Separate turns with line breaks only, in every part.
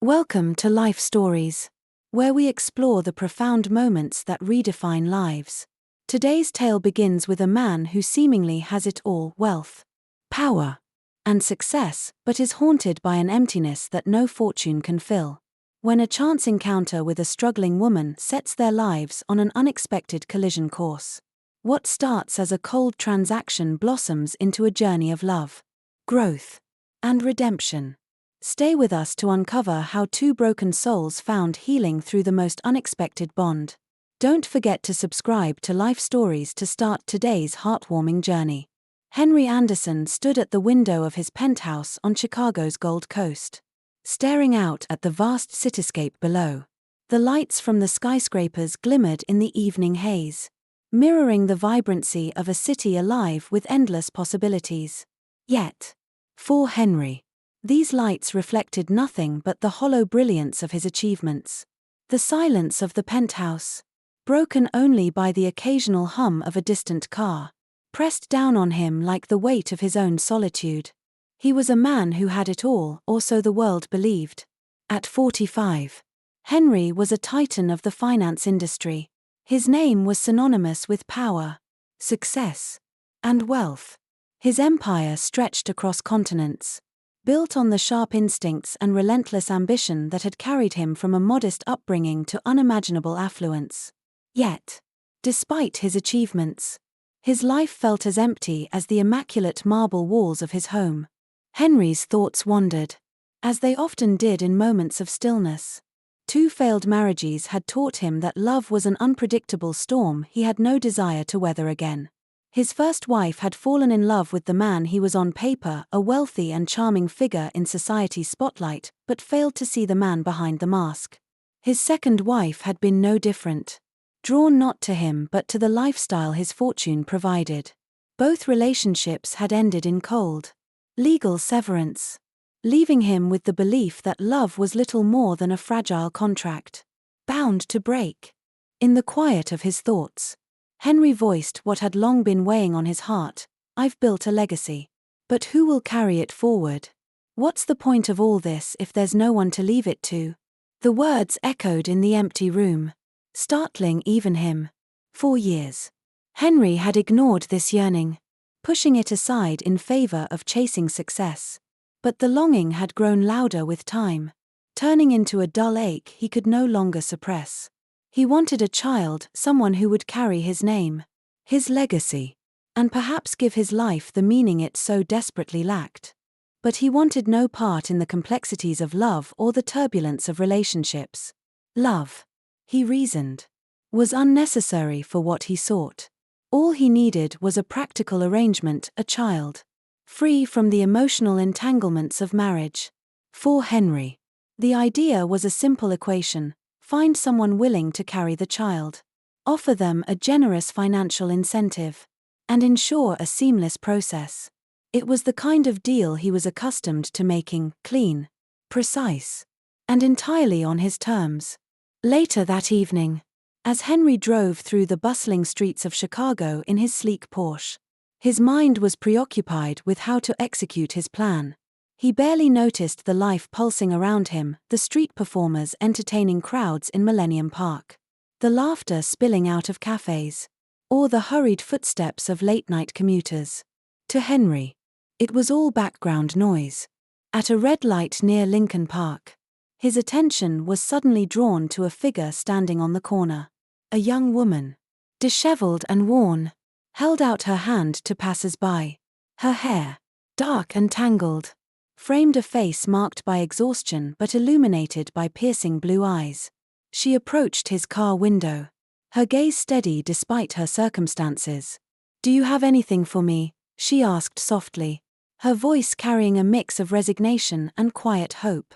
Welcome to Life Stories, where we explore the profound moments that redefine lives. Today's tale begins with a man who seemingly has it all: wealth, power, and success, but is haunted by an emptiness that no fortune can fill. When a chance encounter with a struggling woman sets their lives on an unexpected collision course. What starts as a cold transaction blossoms into a journey of love, growth, and redemption. Stay with us to uncover how two broken souls found healing through the most unexpected bond. Don't forget to subscribe to Life Stories to start today's heartwarming journey. Henry Anderson stood at the window of his penthouse on Chicago's Gold Coast, staring out at the vast cityscape below. The lights from the skyscrapers glimmered in the evening haze, mirroring the vibrancy of a city alive with endless possibilities. Yet, for Henry, these lights reflected nothing but the hollow brilliance of his achievements. The silence of the penthouse, broken only by the occasional hum of a distant car, pressed down on him like the weight of his own solitude. He was a man who had it all, or so the world believed. At 45, Henry was a titan of the finance industry. His name was synonymous with power, success, and wealth. His empire stretched across continents, built on the sharp instincts and relentless ambition that had carried him from a modest upbringing to unimaginable affluence. Yet, despite his achievements, his life felt as empty as the immaculate marble walls of his home. Henry's thoughts wandered, as they often did in moments of stillness. 2 failed marriages had taught him that love was an unpredictable storm he had no desire to weather again. His first wife had fallen in love with the man he was on paper, a wealthy and charming figure in society's spotlight, but failed to see the man behind the mask. His second wife had been no different, drawn not to him but to the lifestyle his fortune provided. Both relationships had ended in cold, legal severance, leaving him with the belief that love was little more than a fragile contract, bound to break. In the quiet of his thoughts, Henry voiced what had long been weighing on his heart: "I've built a legacy. But who will carry it forward? What's the point of all this if there's no one to leave it to?" The words echoed in the empty room, startling even him. For years, Henry had ignored this yearning, pushing it aside in favor of chasing success. But the longing had grown louder with time, turning into a dull ache he could no longer suppress. He wanted a child, someone who would carry his name, his legacy, and perhaps give his life the meaning it so desperately lacked. But he wanted no part in the complexities of love or the turbulence of relationships. Love, he reasoned, was unnecessary for what he sought. All he needed was a practical arrangement, a child, free from the emotional entanglements of marriage. For Henry, the idea was a simple equation: find someone willing to carry the child, offer them a generous financial incentive, and ensure a seamless process. It was the kind of deal he was accustomed to making: clean, precise, and entirely on his terms. Later that evening, as Henry drove through the bustling streets of Chicago in his sleek Porsche, his mind was preoccupied with how to execute his plan. He barely noticed the life pulsing around him: the street performers entertaining crowds in Millennium Park, the laughter spilling out of cafes, or the hurried footsteps of late-night commuters. To Henry, it was all background noise. At a red light near Lincoln Park, his attention was suddenly drawn to a figure standing on the corner. A young woman, disheveled and worn, held out her hand to passers-by. Her hair, dark and tangled, framed a face marked by exhaustion but illuminated by piercing blue eyes. She approached his car window, her gaze steady despite her circumstances. "Do you have anything for me?" she asked softly, her voice carrying a mix of resignation and quiet hope.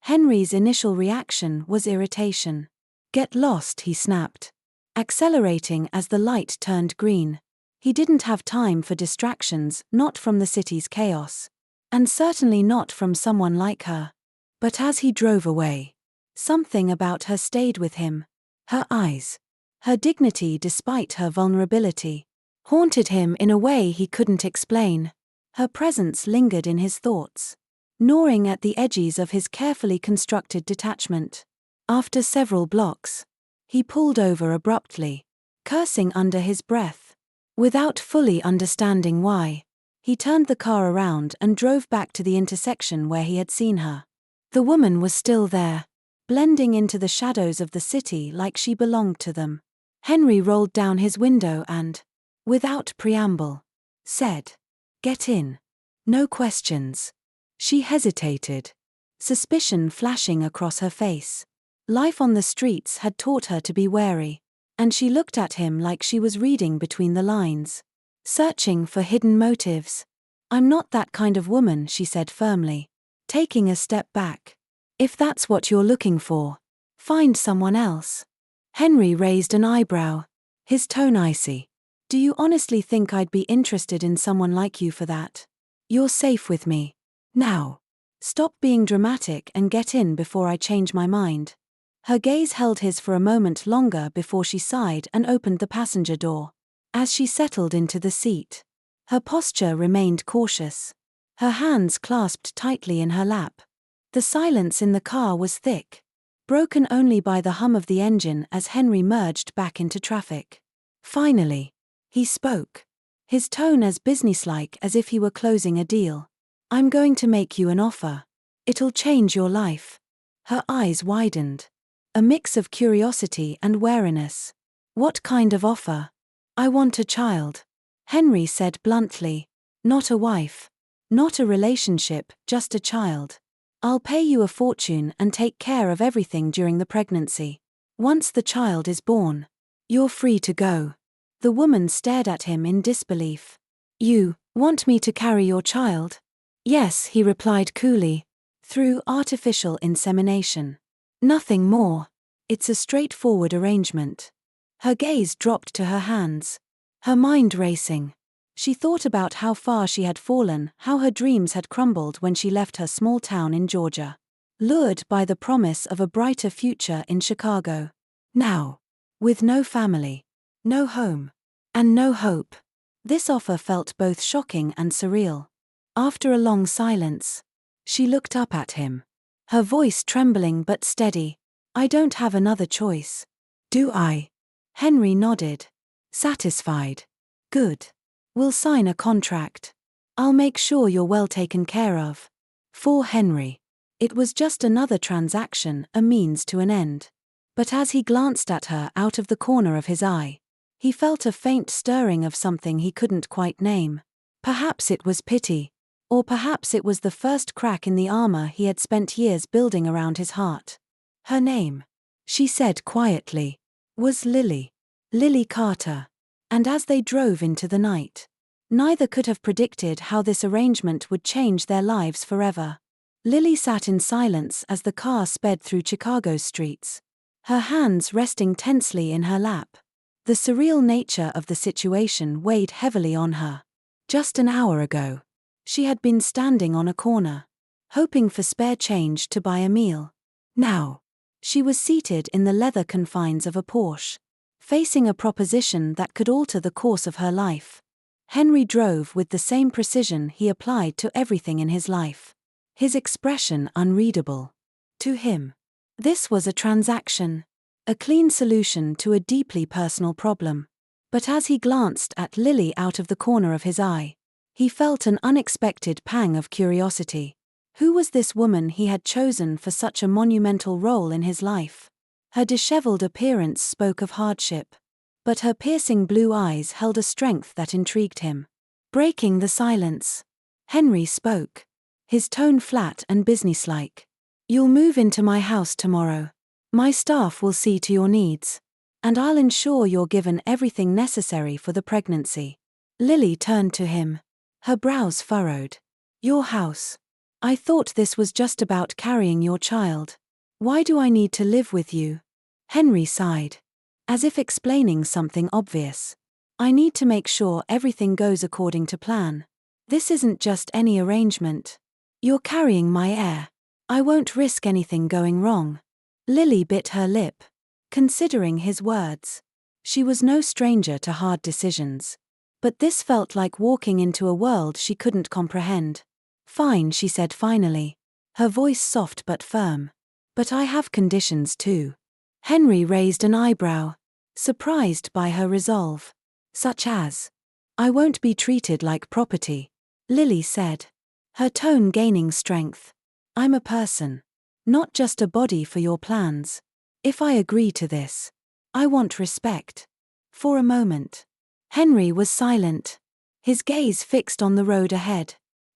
Henry's initial reaction was irritation. "Get lost," he snapped, accelerating as the light turned green. He didn't have time for distractions, not from the city's chaos, and certainly not from someone like her. But as he drove away, something about her stayed with him. Her eyes, her dignity despite her vulnerability, haunted him in a way he couldn't explain. Her presence lingered in his thoughts, gnawing at the edges of his carefully constructed detachment. After several blocks, he pulled over abruptly, cursing under his breath. Without fully understanding why, he turned the car around and drove back to the intersection where he had seen her. The woman was still there, blending into the shadows of the city like she belonged to them. Henry rolled down his window and, without preamble, said, "Get in. No questions." She hesitated, suspicion flashing across her face. Life on the streets had taught her to be wary, and she looked at him like she was reading between the lines, searching for hidden motives. "I'm not that kind of woman," she said firmly, taking a step back. "If that's what you're looking for, find someone else." Henry raised an eyebrow, his tone icy. "Do you honestly think I'd be interested in someone like you for that? You're safe with me. Now, stop being dramatic and get in before I change my mind." Her gaze held his for a moment longer before she sighed and opened the passenger door. As she settled into the seat, her posture remained cautious, her hands clasped tightly in her lap. The silence in the car was thick, broken only by the hum of the engine as Henry merged back into traffic. Finally, he spoke, his tone as businesslike as if he were closing a deal. "I'm going to make you an offer. It'll change your life." Her eyes widened, a mix of curiosity and wariness. "What kind of offer?" "I want a child," Henry said bluntly. "Not a wife. Not a relationship, just a child. I'll pay you a fortune and take care of everything during the pregnancy. Once the child is born, you're free to go." The woman stared at him in disbelief. "You want me to carry your child?" "Yes," he replied coolly, "through artificial insemination. Nothing more. It's a straightforward arrangement." Her gaze dropped to her hands, her mind racing. She thought about how far she had fallen, how her dreams had crumbled when she left her small town in Georgia, lured by the promise of a brighter future in Chicago. Now, with no family, no home, and no hope, this offer felt both shocking and surreal. After a long silence, she looked up at him, her voice trembling but steady. "I don't have another choice, do I?" Henry nodded, satisfied. "Good. We'll sign a contract. I'll make sure you're well taken care of." For Henry, it was just another transaction, a means to an end. But as he glanced at her out of the corner of his eye, he felt a faint stirring of something he couldn't quite name. Perhaps it was pity, or perhaps it was the first crack in the armor he had spent years building around his heart. "Her name," she said quietly, "was Lily. Lily Carter." And as they drove into the night, neither could have predicted how this arrangement would change their lives forever. Lily sat in silence as the car sped through Chicago's streets, her hands resting tensely in her lap. The surreal nature of the situation weighed heavily on her. Just an hour ago, she had been standing on a corner, hoping for spare change to buy a meal. Now, she was seated in the leather confines of a Porsche, facing a proposition that could alter the course of her life. Henry drove with the same precision he applied to everything in his life, his expression unreadable. To him, this was a transaction, a clean solution to a deeply personal problem. But as he glanced at Lily out of the corner of his eye, he felt an unexpected pang of curiosity. Who was this woman he had chosen for such a monumental role in his life? Her disheveled appearance spoke of hardship, but her piercing blue eyes held a strength that intrigued him. Breaking the silence, Henry spoke, his tone flat and businesslike. "You'll move into my house tomorrow. My staff will see to your needs, and I'll ensure you're given everything necessary for the pregnancy." Lily turned to him, her brows furrowed. "Your house? I thought this was just about carrying your child. Why do I need to live with you?" Henry sighed, as if explaining something obvious. "I need to make sure everything goes according to plan. This isn't just any arrangement. You're carrying my heir. I won't risk anything going wrong." Lily bit her lip, considering his words. She was no stranger to hard decisions, but this felt like walking into a world she couldn't comprehend. Fine, she said finally, her voice soft but firm. But I have conditions too. Henry raised an eyebrow, surprised by her resolve. Such as? I won't be treated like property, Lily said, her tone gaining strength. I'm a person, not just a body for your plans. If I agree to this, I want respect. For a moment, Henry was silent, his gaze fixed on the road ahead.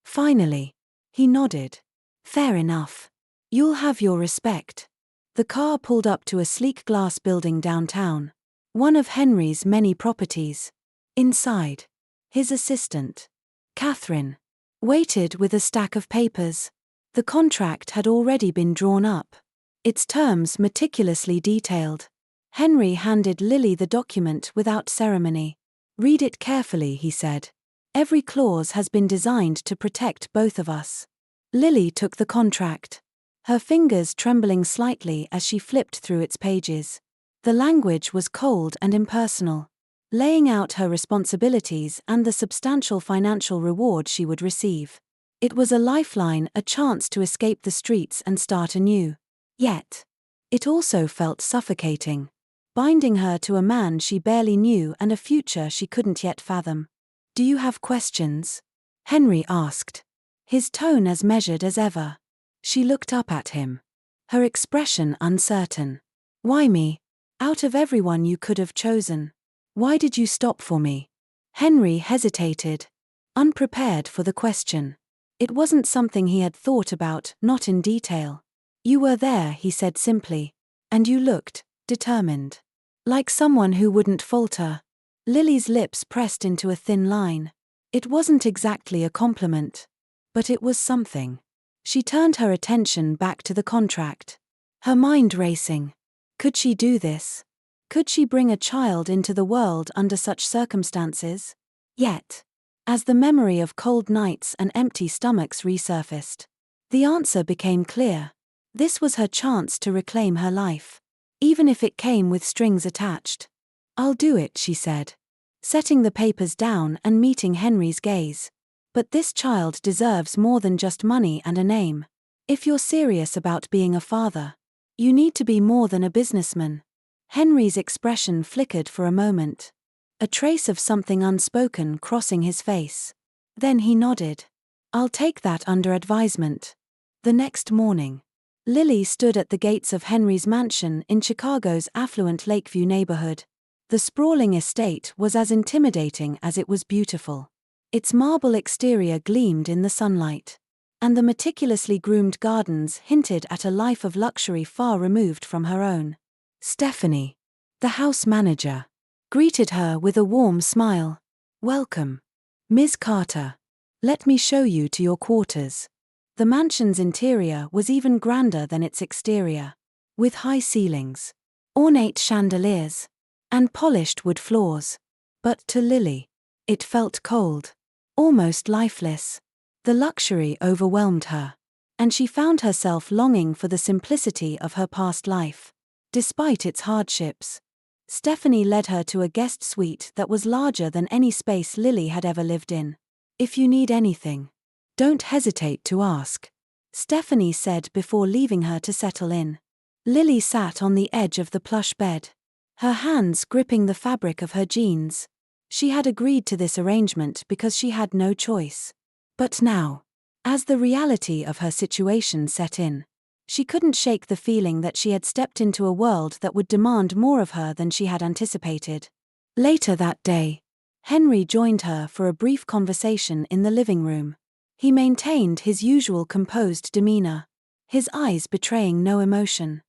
Finally, he nodded. Fair enough. You'll have your respect. The car pulled up to a sleek glass building downtown, one of Henry's many properties. Inside, his assistant, Catherine, waited with a stack of papers. The contract had already been drawn up, its terms meticulously detailed. Henry handed Lily the document without ceremony. Read it carefully, he said. Every clause has been designed to protect both of us. Lily took the contract, her fingers trembling slightly as she flipped through its pages. The language was cold and impersonal, laying out her responsibilities and the substantial financial reward she would receive. It was a lifeline, a chance to escape the streets and start anew. Yet, it also felt suffocating, binding her to a man she barely knew and a future she couldn't yet fathom. Do you have questions? Henry asked, his tone as measured as ever. She looked up at him, her expression uncertain. Why me? Out of everyone you could have chosen. Why did you stop for me? Henry hesitated, unprepared for the question. It wasn't something he had thought about, not in detail. You were there, he said simply. And you looked determined. Like someone who wouldn't falter. Lily's lips pressed into a thin line. It wasn't exactly a compliment, but it was something. She turned her attention back to the contract, her mind racing. Could she do this? Could she bring a child into the world under such circumstances? Yet, as the memory of cold nights and empty stomachs resurfaced, the answer became clear. This was her chance to reclaim her life, even if it came with strings attached. I'll do it, she said, setting the papers down and meeting Henry's gaze. But this child deserves more than just money and a name. If you're serious about being a father, you need to be more than a businessman. Henry's expression flickered for a moment, a trace of something unspoken crossing his face. Then he nodded. I'll take that under advisement. The next morning, Lily stood at the gates of Henry's mansion in Chicago's affluent Lakeview neighborhood. The sprawling estate was as intimidating as it was beautiful. Its marble exterior gleamed in the sunlight, and the meticulously groomed gardens hinted at a life of luxury far removed from her own. Stephanie, the house manager, greeted her with a warm smile. Welcome, Ms. Carter. Let me show you to your quarters. The mansion's interior was even grander than its exterior, with high ceilings, ornate chandeliers, and polished wood floors. But to Lily, it felt cold, almost lifeless. The luxury overwhelmed her, and she found herself longing for the simplicity of her past life. Despite its hardships, Stephanie led her to a guest suite that was larger than any space Lily had ever lived in. If you need anything, don't hesitate to ask, Stephanie said before leaving her to settle in. Lily sat on the edge of the plush bed, her hands gripping the fabric of her jeans. She had agreed to this arrangement because she had no choice. But now, as the reality of her situation set in, she couldn't shake the feeling that she had stepped into a world that would demand more of her than she had anticipated. Later that day, Henry joined her for a brief conversation in the living room. He maintained his usual composed demeanor, his eyes betraying no emotion.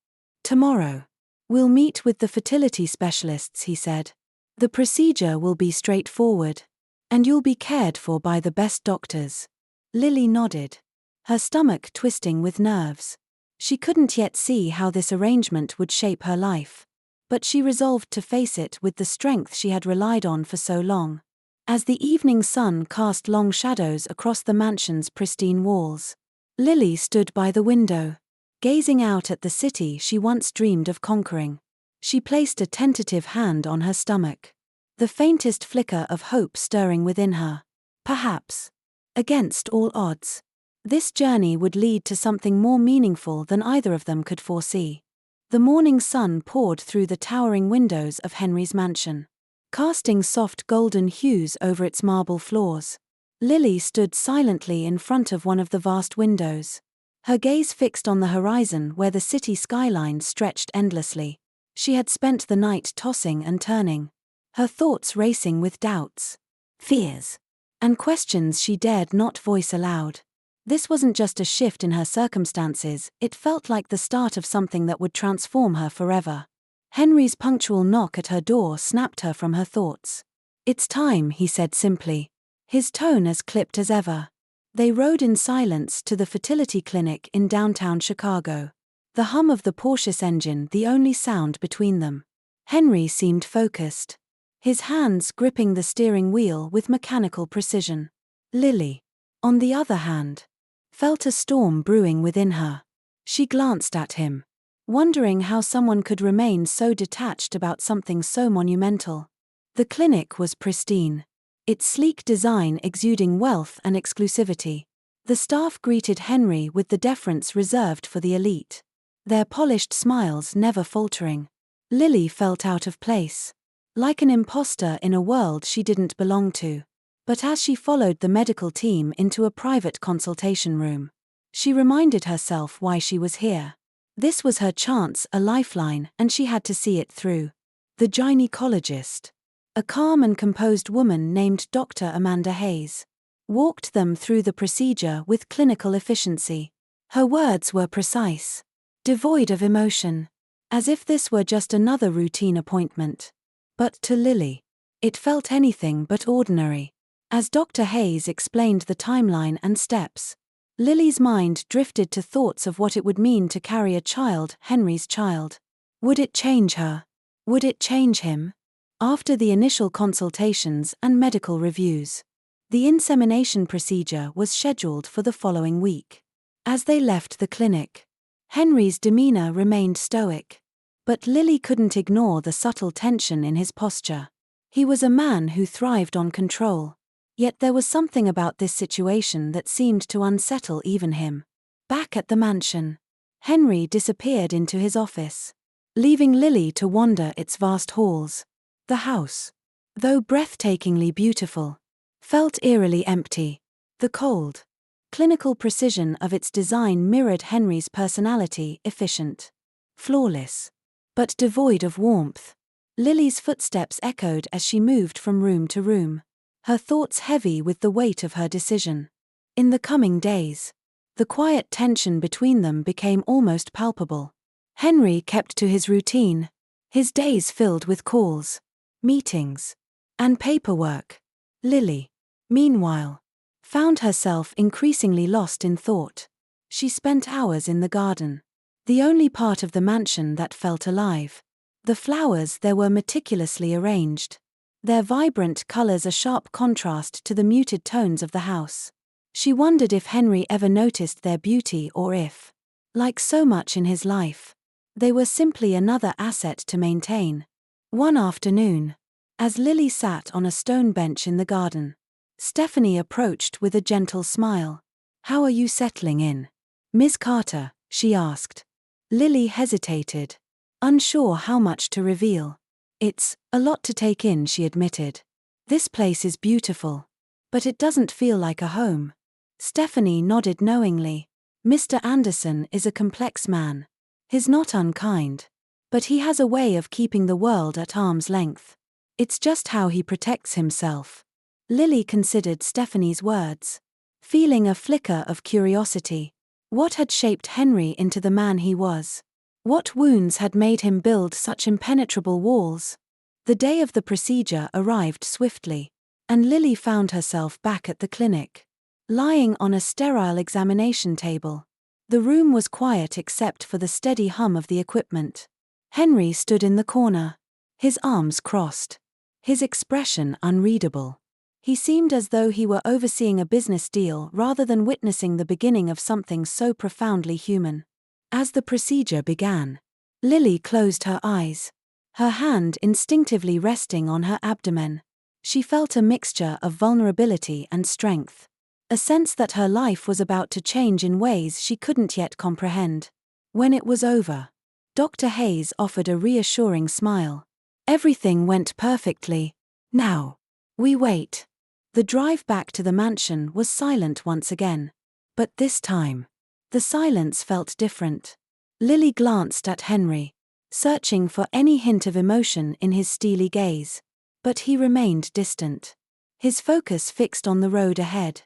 Tomorrow, we'll meet with the fertility specialists, he said. The procedure will be straightforward, and you'll be cared for by the best doctors. Lily nodded, her stomach twisting with nerves. She couldn't yet see how this arrangement would shape her life, but she resolved to face it with the strength she had relied on for so long. As the evening sun cast long shadows across the mansion's pristine walls, Lily stood by the window, gazing out at the city she once dreamed of conquering. She placed a tentative hand on her stomach, the faintest flicker of hope stirring within her. Perhaps, against all odds, This journey would lead to something more meaningful than either of them could foresee. The morning sun poured through the towering windows of Henry's mansion, casting soft golden hues over its marble floors. Lily stood silently in front of one of the vast windows, her gaze fixed on the horizon where the city skyline stretched endlessly. She had spent the night tossing and turning, her thoughts racing with doubts, fears, and questions she dared not voice aloud. This wasn't just a shift in her circumstances, it felt like the start of something that would transform her forever. Henry's punctual knock at her door snapped her from her thoughts. "It's time," he said simply, his tone as clipped as ever. They rode in silence to the fertility clinic in downtown Chicago, the hum of the Porsche's engine the only sound between them. Henry seemed focused, his hands gripping the steering wheel with mechanical precision. Lily, on the other hand, felt a storm brewing within her. She glanced at him, wondering how someone could remain so detached about something so monumental. The clinic was pristine, its sleek design exuding wealth and exclusivity. The staff greeted Henry with the deference reserved for the elite, their polished smiles never faltering. Lily felt out of place, like an imposter in a world she didn't belong to. But as she followed the medical team into a private consultation room, she reminded herself why she was here. This was her chance, a lifeline, and she had to see it through. The gynecologist, a calm and composed woman named Dr. Amanda Hayes, walked them through the procedure with clinical efficiency. Her words were precise, devoid of emotion, as if this were just another routine appointment. But to Lily, it felt anything but ordinary. As Dr. Hayes explained the timeline and steps, Lily's mind drifted to thoughts of what it would mean to carry a child, Henry's child. Would it change her? Would it change him? After the initial consultations and medical reviews, the insemination procedure was scheduled for the following week. As they left the clinic, Henry's demeanor remained stoic, but Lily couldn't ignore the subtle tension in his posture. He was a man who thrived on control. Yet there was something about this situation that seemed to unsettle even him. Back at the mansion, Henry disappeared into his office, leaving Lily to wander its vast halls. The house, though breathtakingly beautiful, felt eerily empty. The cold, clinical precision of its design mirrored Henry's personality, efficient, flawless, but devoid of warmth. Lily's footsteps echoed as she moved from room to room, her thoughts heavy with the weight of her decision. In the coming days, the quiet tension between them became almost palpable. Henry kept to his routine, his days filled with calls, meetings, and paperwork. Lily, meanwhile, found herself increasingly lost in thought. She spent hours in the garden, the only part of the mansion that felt alive. The flowers there were meticulously arranged, their vibrant colors a sharp contrast to the muted tones of the house. She wondered if Henry ever noticed their beauty or if, like so much in his life, they were simply another asset to maintain. One afternoon, as Lily sat on a stone bench in the garden, Stephanie approached with a gentle smile. "How are you settling in, Miss Carter?" she asked. Lily hesitated, unsure how much to reveal. "It's a lot to take in," she admitted. "This place is beautiful, but it doesn't feel like a home." Stephanie nodded knowingly. "Mr. Anderson is a complex man. He's not unkind, but he has a way of keeping the world at arm's length. It's just how he protects himself." Lily considered Stephanie's words, feeling a flicker of curiosity. What had shaped Henry into the man he was? What wounds had made him build such impenetrable walls? The day of the procedure arrived swiftly, and Lily found herself back at the clinic, lying on a sterile examination table. The room was quiet except for the steady hum of the equipment. Henry stood in the corner, his arms crossed, his expression unreadable. He seemed as though he were overseeing a business deal rather than witnessing the beginning of something so profoundly human. As the procedure began, Lily closed her eyes, her hand instinctively resting on her abdomen. She felt a mixture of vulnerability and strength. a sense that her life was about to change in ways she couldn't yet comprehend. When it was over, Dr. Hayes offered a reassuring smile. Everything went perfectly. Now, we wait. The drive back to the mansion was silent once again. But this time, the silence felt different. Lily glanced at Henry, searching for any hint of emotion in his steely gaze. But he remained distant, his focus fixed on the road ahead.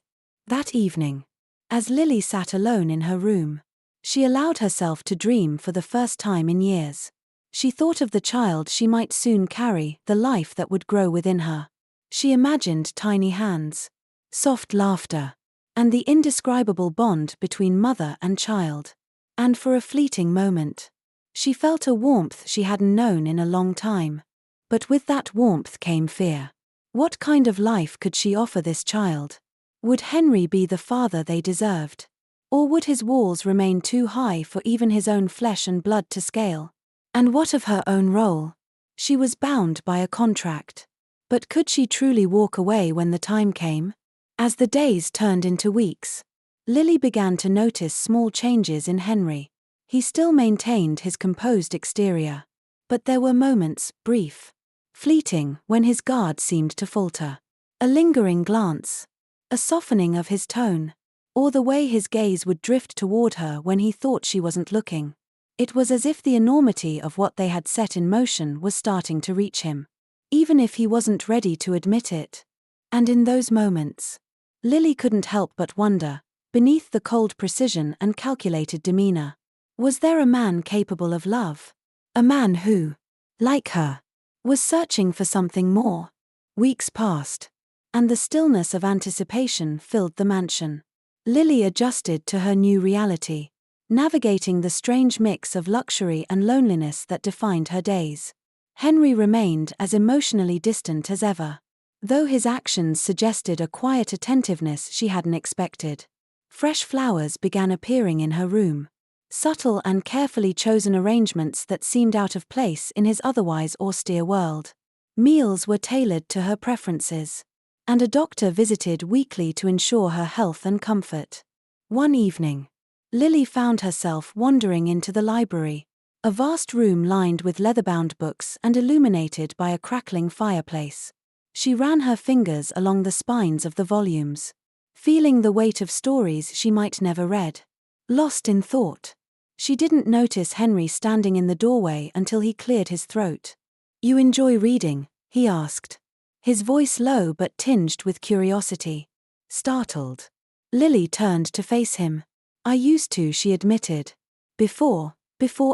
That evening, as Lily sat alone in her room, she allowed herself to dream for the first time in years. She thought of the child she might soon carry, the life that would grow within her. She imagined tiny hands, soft laughter, and the indescribable bond between mother and child. And for a fleeting moment, she felt a warmth she hadn't known in a long time. But with that warmth came fear. What kind of life could she offer this child? Would Henry be the father they deserved? Or would his walls remain too high for even his own flesh and blood to scale? And what of her own role? She was bound by a contract. But could she truly walk away when the time came? As the days turned into weeks, Lily began to notice small changes in Henry. He still maintained his composed exterior. But there were moments, brief, fleeting, when his guard seemed to falter. A lingering glance, a softening of his tone, or the way his gaze would drift toward her when he thought she wasn't looking. It was as if the enormity of what they had set in motion was starting to reach him, even if he wasn't ready to admit it. And in those moments, Lily couldn't help but wonder, beneath the cold precision and calculated demeanor, was there a man capable of love? A man who, like her, was searching for something more? Weeks passed, and the stillness of anticipation filled the mansion. Lily adjusted to her new reality, navigating the strange mix of luxury and loneliness that defined her days. Henry remained as emotionally distant as ever, though his actions suggested a quiet attentiveness she hadn't expected. Fresh flowers began appearing in her room, subtle and carefully chosen arrangements that seemed out of place in his otherwise austere world. Meals were tailored to her preferences, and a doctor visited weekly to ensure her health and comfort. One evening, Lily found herself wandering into the library, a vast room lined with leather-bound books and illuminated by a crackling fireplace. She ran her fingers along the spines of the volumes, feeling the weight of stories she might never read. Lost in thought, she didn't notice Henry standing in the doorway until he cleared his throat. "You enjoy reading?" he asked, his voice low but tinged with curiosity. Startled, Lily turned to face him. "I used to," she admitted. Before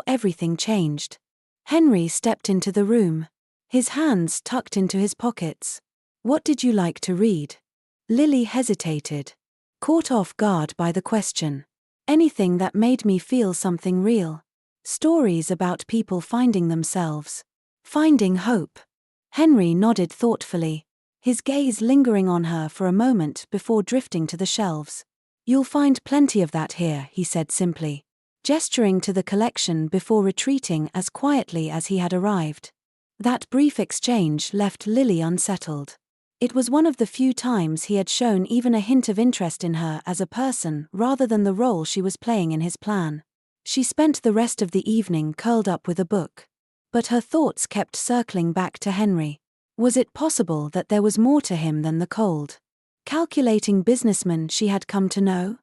everything changed." Henry stepped into the room, his hands tucked into his pockets. "What did you like to read?" Lily hesitated, caught off guard by the question. "Anything that made me feel something real. Stories about people finding themselves, finding hope." Henry nodded thoughtfully, his gaze lingering on her for a moment before drifting to the shelves. "You'll find plenty of that here," he said simply, gesturing to the collection before retreating as quietly as he had arrived. That brief exchange left Lily unsettled. It was one of the few times he had shown even a hint of interest in her as a person rather than the role she was playing in his plan. She spent the rest of the evening curled up with a book, but her thoughts kept circling back to Henry. Was it possible that there was more to him than the cold, calculating businessman she had come to know?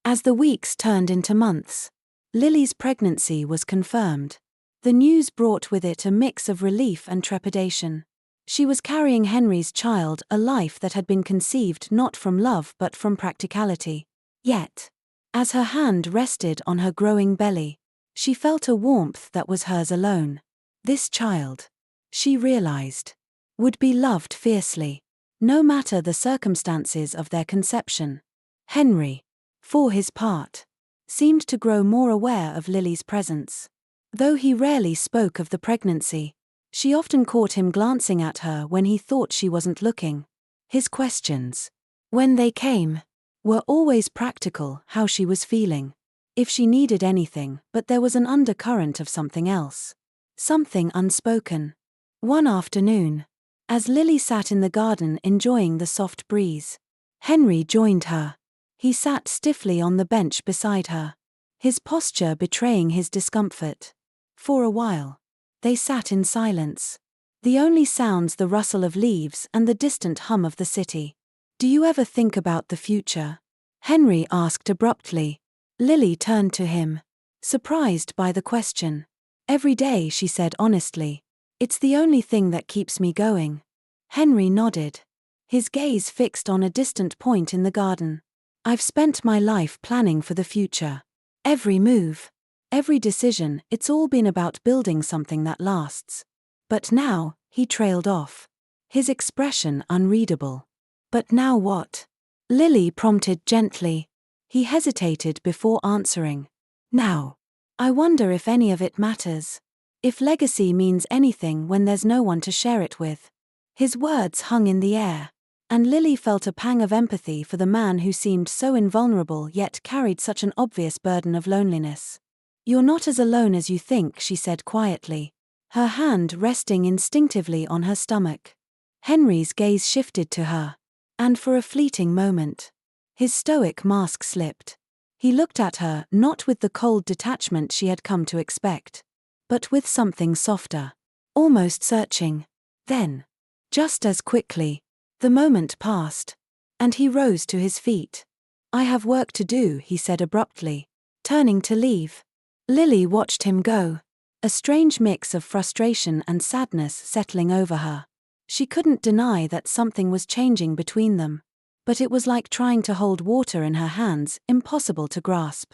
As the weeks turned into months, Lily's pregnancy was confirmed. The news brought with it a mix of relief and trepidation. She was carrying Henry's child, a life that had been conceived not from love but from practicality. Yet, as her hand rested on her growing belly, she felt a warmth that was hers alone. This child, she realized, would be loved fiercely, no matter the circumstances of their conception. Henry, for his part, seemed to grow more aware of Lily's presence. Though he rarely spoke of the pregnancy, she often caught him glancing at her when he thought she wasn't looking. His questions, when they came, were always practical: how she was feeling, if she needed anything, but there was an undercurrent of something else, something unspoken. One afternoon, as Lily sat in the garden enjoying the soft breeze, Henry joined her. He sat stiffly on the bench beside her, his posture betraying his discomfort. For a while, they sat in silence. The only sounds the rustle of leaves and the distant hum of the city. "Do you ever think about the future?" Henry asked abruptly. Lily turned to him, surprised by the question. "Every day," she said honestly. "It's the only thing that keeps me going." Henry nodded, his gaze fixed on a distant point in the garden. "I've spent my life planning for the future. Every move, every decision, it's all been about building something that lasts." But now, he trailed off, his expression unreadable. "But now what?" Lily prompted gently. He hesitated before answering. "Now, I wonder if any of it matters. If legacy means anything when there's no one to share it with." His words hung in the air, and Lily felt a pang of empathy for the man who seemed so invulnerable yet carried such an obvious burden of loneliness. "You're not as alone as you think," she said quietly, her hand resting instinctively on her stomach. Henry's gaze shifted to her, and for a fleeting moment, his stoic mask slipped. He looked at her not with the cold detachment she had come to expect, but with something softer, almost searching. Then, just as quickly, the moment passed, and he rose to his feet. "I have work to do," he said abruptly, turning to leave. Lily watched him go, a strange mix of frustration and sadness settling over her. She couldn't deny that something was changing between them, but it was like trying to hold water in her hands, impossible to grasp.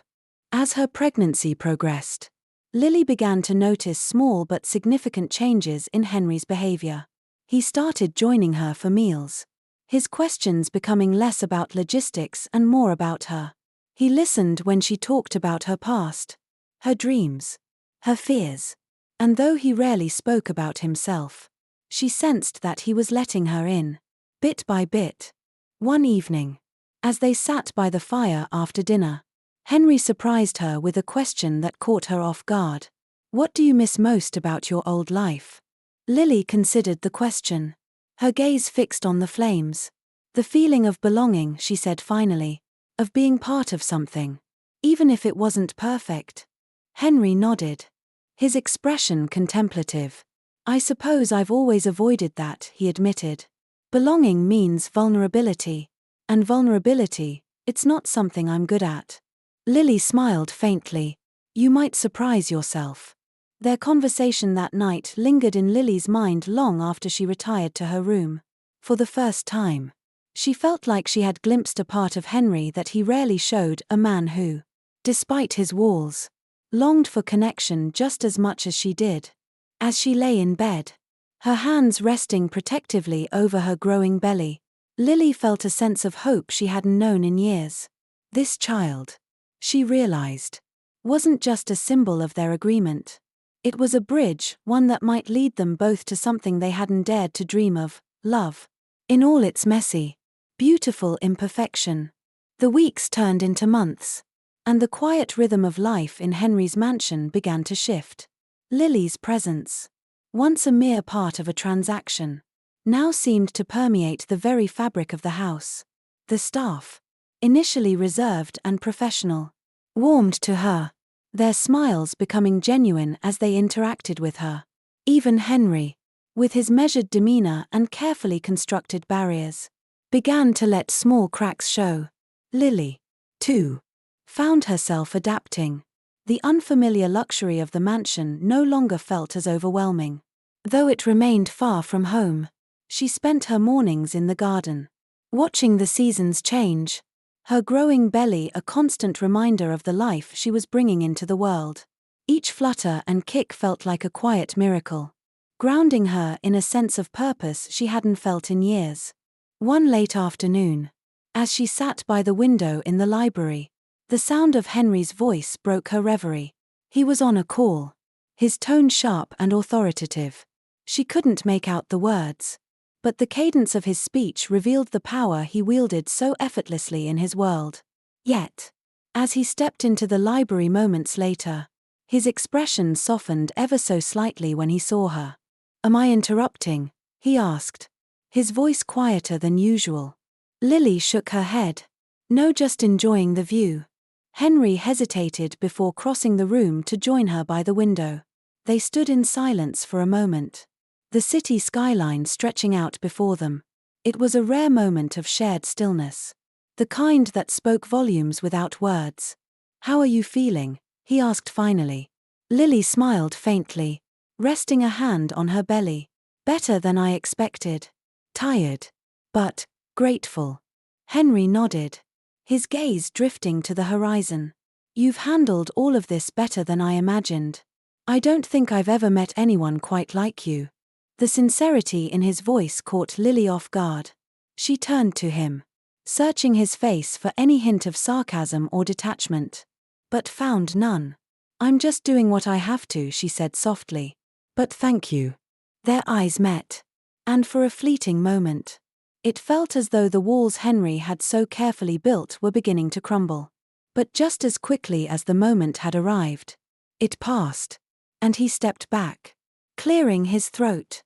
As her pregnancy progressed, Lily began to notice small but significant changes in Henry's behavior. He started joining her for meals, his questions becoming less about logistics and more about her. He listened when she talked about her past, her dreams, her fears, and though he rarely spoke about himself, she sensed that he was letting her in, bit by bit. One evening, as they sat by the fire after dinner, Henry surprised her with a question that caught her off guard. "What do you miss most about your old life?" Lily considered the question, her gaze fixed on the flames. "The feeling of belonging," she said finally, "of being part of something, even if it wasn't perfect." Henry nodded, his expression contemplative. "I suppose I've always avoided that," he admitted. "Belonging means vulnerability, and vulnerability, it's not something I'm good at." Lily smiled faintly. "You might surprise yourself." Their conversation that night lingered in Lily's mind long after she retired to her room. For the first time, she felt like she had glimpsed a part of Henry that he rarely showed, a man who, despite his walls, longed for connection just as much as she did. As she lay in bed, her hands resting protectively over her growing belly, Lily felt a sense of hope she hadn't known in years. This child, she realized, wasn't just a symbol of their agreement. It was a bridge, one that might lead them both to something they hadn't dared to dream of, love, in all its messy, beautiful imperfection. The weeks turned into months, and the quiet rhythm of life in Henry's mansion began to shift. Lily's presence, once a mere part of a transaction, now seemed to permeate the very fabric of the house. The staff, initially reserved and professional, warmed to her, their smiles becoming genuine as they interacted with her. Even Henry, with his measured demeanor and carefully constructed barriers, began to let small cracks show. Lily, too, found herself adapting. The unfamiliar luxury of the mansion no longer felt as overwhelming. Though it remained far from home, she spent her mornings in the garden, watching the seasons change, her growing belly a constant reminder of the life she was bringing into the world. Each flutter and kick felt like a quiet miracle, grounding her in a sense of purpose she hadn't felt in years. One late afternoon, as she sat by the window in the library, the sound of Henry's voice broke her reverie. He was on a call, his tone sharp and authoritative. She couldn't make out the words, but the cadence of his speech revealed the power he wielded so effortlessly in his world. Yet, as he stepped into the library moments later, his expression softened ever so slightly when he saw her. "Am I interrupting?" he asked, his voice quieter than usual. Lily shook her head. No, just enjoying the view. Henry hesitated before crossing the room to join her by the window. They stood in silence for a moment. The city skyline stretching out before them. It was a rare moment of shared stillness. The kind that spoke volumes without words. "How are you feeling?" he asked finally. Lily smiled faintly, resting a hand on her belly. "Better than I expected. Tired. But grateful." Henry nodded, his gaze drifting to the horizon. "You've handled all of this better than I imagined. I don't think I've ever met anyone quite like you." The sincerity in his voice caught Lily off guard. She turned to him, searching his face for any hint of sarcasm or detachment, but found none. "I'm just doing what I have to," she said softly. "But thank you." Their eyes met, and for a fleeting moment, it felt as though the walls Henry had so carefully built were beginning to crumble. But just as quickly as the moment had arrived, it passed, and he stepped back, clearing his throat.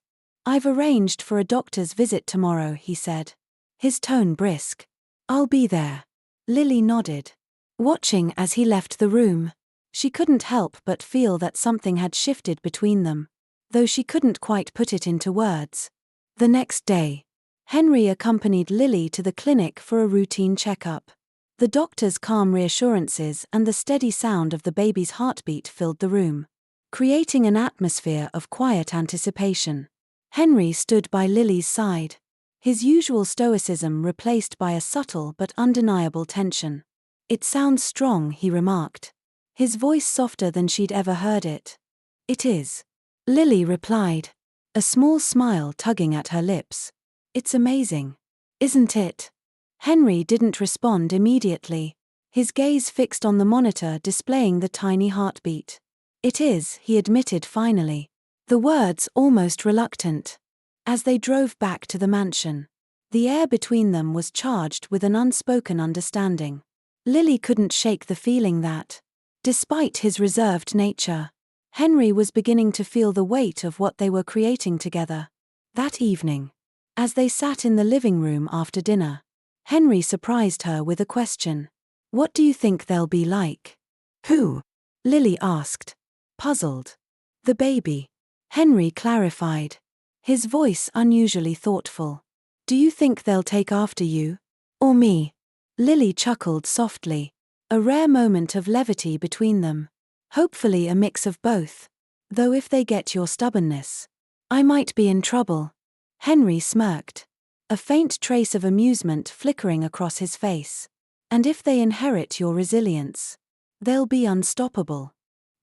"I've arranged for a doctor's visit tomorrow," he said, his tone brisk. "I'll be there." Lily nodded, watching as he left the room. She couldn't help but feel that something had shifted between them, though she couldn't quite put it into words. The next day, Henry accompanied Lily to the clinic for a routine checkup. The doctor's calm reassurances and the steady sound of the baby's heartbeat filled the room, creating an atmosphere of quiet anticipation. Henry stood by Lily's side, his usual stoicism replaced by a subtle but undeniable tension. "It sounds strong," he remarked, his voice softer than she'd ever heard it. "It is," Lily replied, a small smile tugging at her lips. "It's amazing, isn't it?" Henry didn't respond immediately, his gaze fixed on the monitor displaying the tiny heartbeat. "It is," he admitted finally, the words almost reluctant. As they drove back to the mansion, the air between them was charged with an unspoken understanding. Lily couldn't shake the feeling that, despite his reserved nature, Henry was beginning to feel the weight of what they were creating together. That evening, as they sat in the living room after dinner, Henry surprised her with a question. "What do you think they'll be like?" "Who?" Lily asked, puzzled. "The baby," Henry clarified, his voice unusually thoughtful. "Do you think they'll take after you? Or me?" Lily chuckled softly, a rare moment of levity between them. "Hopefully a mix of both. Though if they get your stubbornness, I might be in trouble." Henry smirked, a faint trace of amusement flickering across his face. "And if they inherit your resilience, they'll be unstoppable."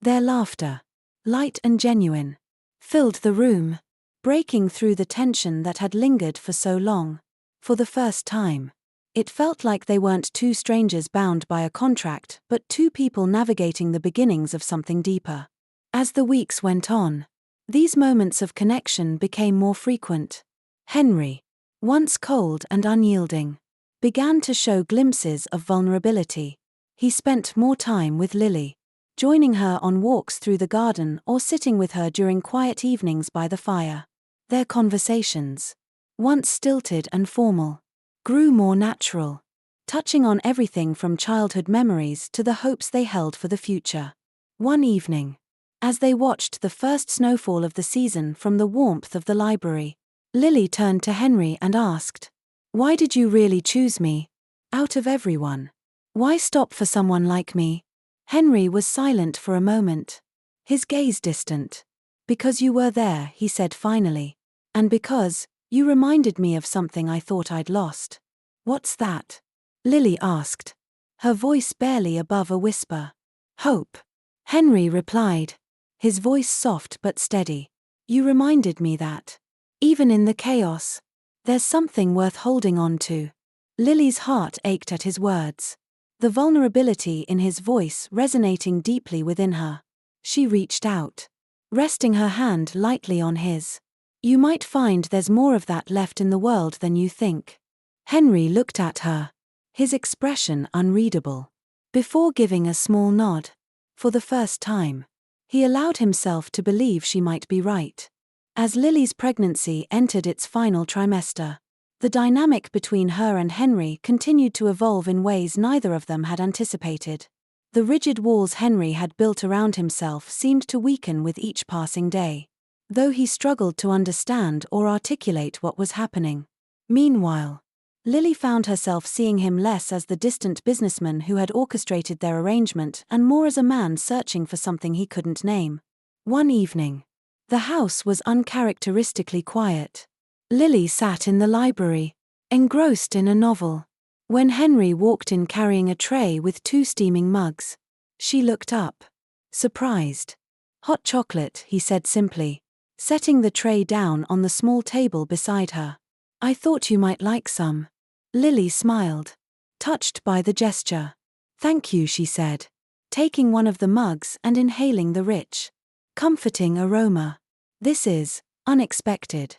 Their laughter, light and genuine, filled the room, breaking through the tension that had lingered for so long. For the first time, it felt like they weren't two strangers bound by a contract but two people navigating the beginnings of something deeper. As the weeks went on, these moments of connection became more frequent. Henry, once cold and unyielding, began to show glimpses of vulnerability. He spent more time with Lily, joining her on walks through the garden or sitting with her during quiet evenings by the fire. Their conversations, once stilted and formal, grew more natural, touching on everything from childhood memories to the hopes they held for the future. One evening, as they watched the first snowfall of the season from the warmth of the library, Lily turned to Henry and asked, "Why did you really choose me? Out of everyone. Why stop for someone like me?" Henry was silent for a moment, his gaze distant. "Because you were there," he said finally. "And because you reminded me of something I thought I'd lost." "What's that?" Lily asked, her voice barely above a whisper. "Hope," Henry replied, his voice soft but steady. "You reminded me that, even in the chaos, there's something worth holding on to." Lily's heart ached at his words, the vulnerability in his voice resonating deeply within her. She reached out, resting her hand lightly on his. "You might find there's more of that left in the world than you think." Henry looked at her, his expression unreadable, before giving a small nod. For the first time, he allowed himself to believe she might be right. As Lily's pregnancy entered its final trimester, The dynamic between her and Henry continued to evolve in ways neither of them had anticipated. The rigid walls Henry had built around himself seemed to weaken with each passing day, though he struggled to understand or articulate what was happening. Meanwhile, Lily found herself seeing him less as the distant businessman who had orchestrated their arrangement and more as a man searching for something he couldn't name. One evening, the house was uncharacteristically quiet. Lily sat in the library, engrossed in a novel, when Henry walked in carrying a tray with 2 steaming mugs. She looked up, surprised. "Hot chocolate," he said simply, setting the tray down on the small table beside her. "I thought you might like some." Lily smiled, touched by the gesture. "Thank you," she said, taking one of the mugs and inhaling the rich, comforting aroma. "This is unexpected."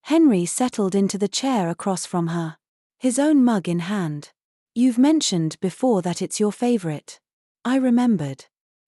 Henry settled into the chair across from her, his own mug in hand. "You've mentioned before that it's your favorite." I remembered.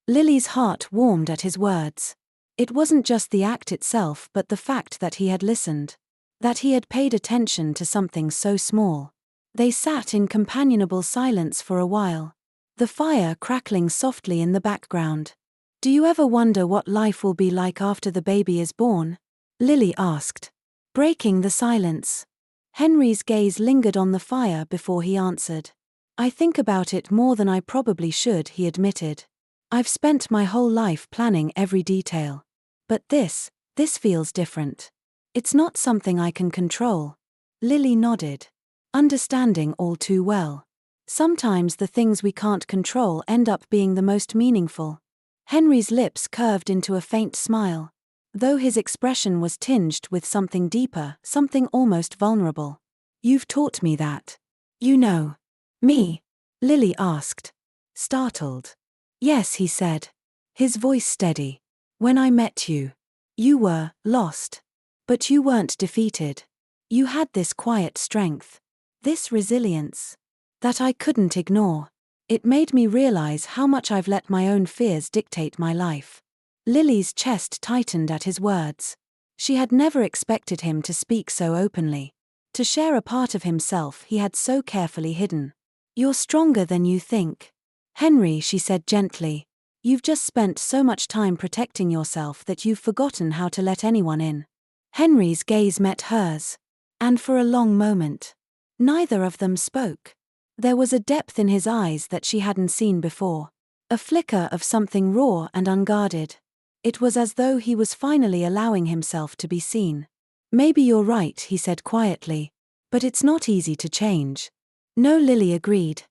Lily's heart warmed at his words. It wasn't just the act itself but the fact that he had listened, that he had paid attention to something so small. They sat in companionable silence for a while, the fire crackling softly in the background. "Do you ever wonder what life will be like after the baby is born?" Lily asked, breaking the silence. Henry's gaze lingered on the fire before he answered. "I think about it more than I probably should," he admitted. "I've spent my whole life planning every detail. But this feels different. It's not something I can control." Lily nodded, understanding all too well. Sometimes the things we can't control end up being the most meaningful. Henry's lips curved into a faint smile, though his expression was tinged with something deeper, something almost vulnerable. "You've taught me that." "You know me?" Lily asked, startled. "Yes," he said, his voice steady. "When I met you, you were lost. But you weren't defeated. You had this quiet strength, this resilience, that I couldn't ignore. It made me realize how much I've let my own fears dictate my life." Lily's chest tightened at his words. She had never expected him to speak so openly, to share a part of himself he had so carefully hidden. "You're stronger than you think, Henry," she said gently. "You've just spent so much time protecting yourself that you've forgotten how to let anyone in." Henry's gaze met hers, and for a long moment, neither of them spoke. There was a depth in his eyes that she hadn't seen before, a flicker of something raw and unguarded. It was as though he was finally allowing himself to be seen. "Maybe you're right," he said quietly, "but it's not easy to change." "No," Lily agreed,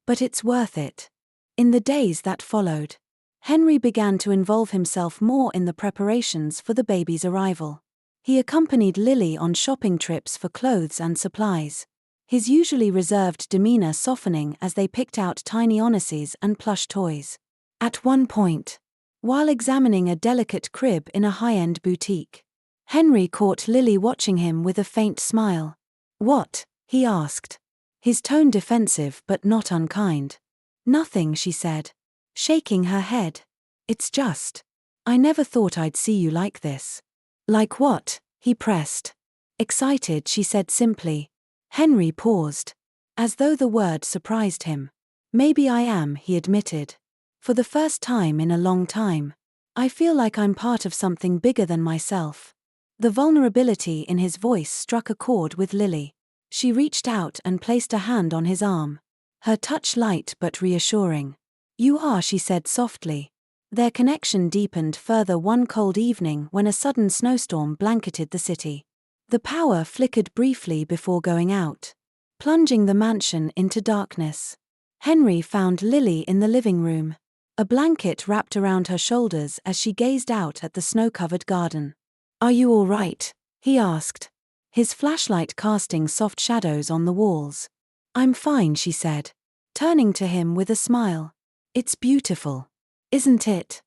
"but it's worth it." In the days that followed, Henry began to involve himself more in the preparations for the baby's arrival. He accompanied Lily on shopping trips for clothes and supplies, his usually reserved demeanor softening as they picked out tiny onesies and plush toys. At one point, while examining a delicate crib in a high-end boutique, Henry caught Lily watching him with a faint smile. "What?" he asked, his tone defensive but not unkind. "Nothing," she said, shaking her head. "It's just, I never thought I'd see you like this." "Like what?" he pressed. "Excited," she said simply. Henry paused, as though the word surprised him. "Maybe I am," he admitted. "For the first time in a long time. I feel like I'm part of something bigger than myself." The vulnerability in his voice struck a chord with Lily. She reached out and placed a hand on his arm, her touch light but reassuring. "You are," she said softly. Their connection deepened further one cold evening when a sudden snowstorm blanketed the city. The power flickered briefly before going out, plunging the mansion into darkness. Henry found Lily in the living room, a blanket wrapped around her shoulders as she gazed out at the snow-covered garden. "Are you all right?" he asked, his flashlight casting soft shadows on the walls. "I'm fine," she said, turning to him with a smile. "It's beautiful, isn't it?"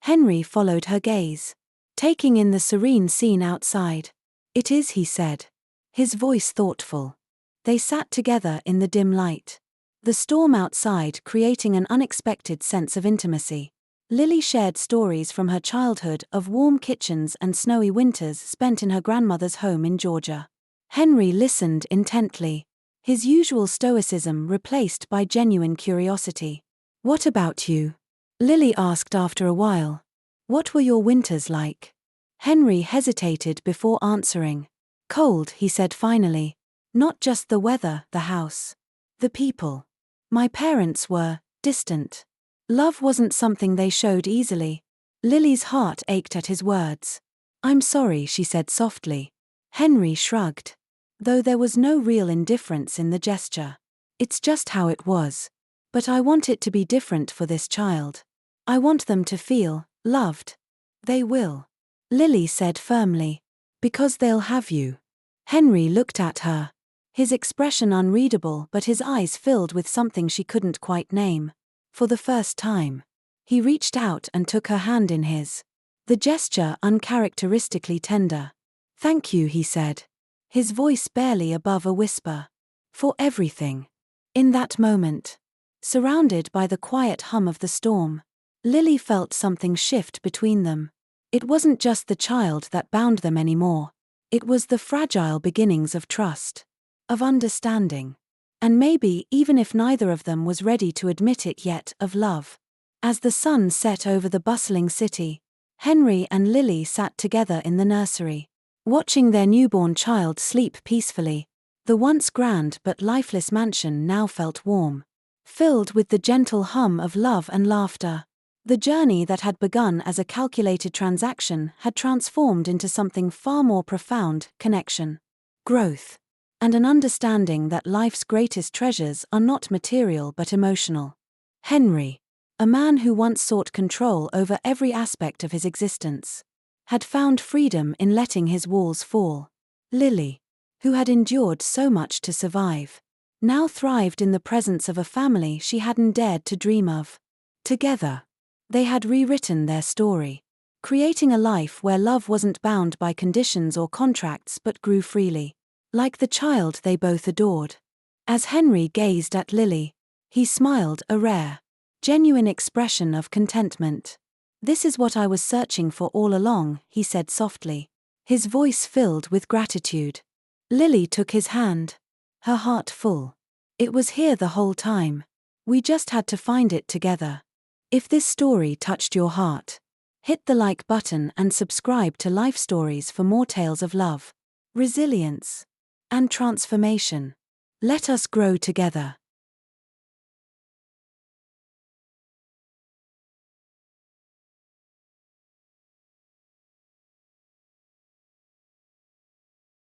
Henry followed her gaze, taking in the serene scene outside. "It is," he said, his voice thoughtful. They sat together in the dim light, the storm outside creating an unexpected sense of intimacy. Lily shared stories from her childhood of warm kitchens and snowy winters spent in her grandmother's home in Georgia. Henry listened intently, his usual stoicism replaced by genuine curiosity. "What about you?" Lily asked after a while. "What were your winters like?" Henry hesitated before answering. "Cold," he said finally. "Not just the weather, the house. The people. My parents were distant. Love wasn't something they showed easily." Lily's heart ached at his words. "I'm sorry," she said softly. Henry shrugged. Though there was no real indifference in the gesture. "It's just how it was. But I want it to be different for this child. I want them to feel loved." "They will," Lily said firmly. "Because they'll have you." Henry looked at her. His expression unreadable, but his eyes filled with something she couldn't quite name. For the first time, he reached out and took her hand in his. The gesture uncharacteristically tender. "Thank you," he said, his voice barely above a whisper. "For everything." In that moment, surrounded by the quiet hum of the storm, Lily felt something shift between them. It wasn't just the child that bound them anymore. It was the fragile beginnings of trust, of understanding, and maybe, even if neither of them was ready to admit it yet, of love. As the sun set over the bustling city, Henry and Lily sat together in the nursery, watching their newborn child sleep peacefully. The once grand but lifeless mansion now felt warm, filled with the gentle hum of love and laughter. The journey that had begun as a calculated transaction had transformed into something far more profound: connection, growth, and an understanding that life's greatest treasures are not material but emotional. Henry, a man who once sought control over every aspect of his existence, had found freedom in letting his walls fall. Lily, who had endured so much to survive, now thrived in the presence of a family she hadn't dared to dream of. Together, they had rewritten their story, creating a life where love wasn't bound by conditions or contracts but grew freely, like the child they both adored. As Henry gazed at Lily, he smiled, a rare, genuine expression of contentment. "This is what I was searching for all along," he said softly, his voice filled with gratitude. Lily took his hand, her heart full. "It was here the whole time. We just had to find it together." If this story touched your heart, hit the like button and subscribe to Life Stories for more tales of love, resilience, and transformation. Let us grow together.